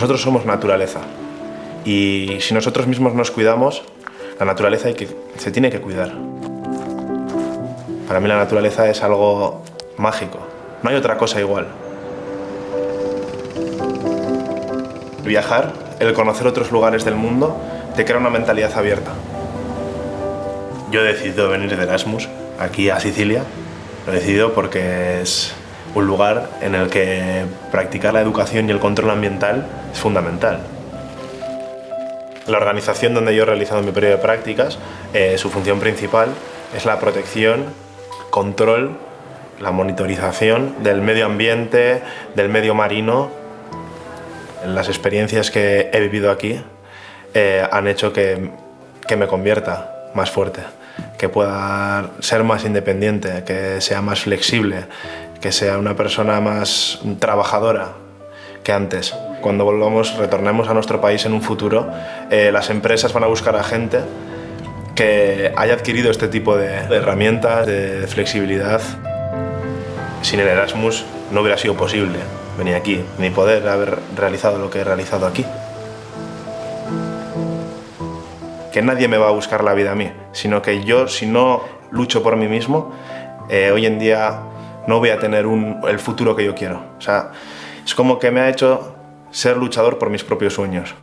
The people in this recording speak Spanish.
Nosotros somos naturaleza y si nosotros mismos nos cuidamos, la naturaleza se tiene que cuidar. Para mí la naturaleza es algo mágico, no hay otra cosa igual. Viajar, el conocer otros lugares del mundo, te crea una mentalidad abierta. Yo he decidido venir de Erasmus aquí a Sicilia. Lo he decidido porque es un lugar en el que practicar la educación y el control ambiental es fundamental. La organización donde yo he realizado mi periodo de prácticas, su función principal es la protección, control, la monitorización del medio ambiente, del medio marino. Las experiencias que he vivido aquí han hecho que me convierta más fuerte, que pueda ser más independiente, que sea más flexible, que sea una persona más trabajadora que antes. Cuando retornemos a nuestro país en un futuro, las empresas van a buscar a gente que haya adquirido este tipo de herramientas, de flexibilidad. Sin el Erasmus no hubiera sido posible venir aquí, ni poder haber realizado lo que he realizado aquí. Que nadie me va a buscar la vida a mí, sino que yo, si no lucho por mí mismo, hoy en día no voy a tener el futuro que yo quiero. O sea, es como que me ha hecho ser luchador por mis propios sueños.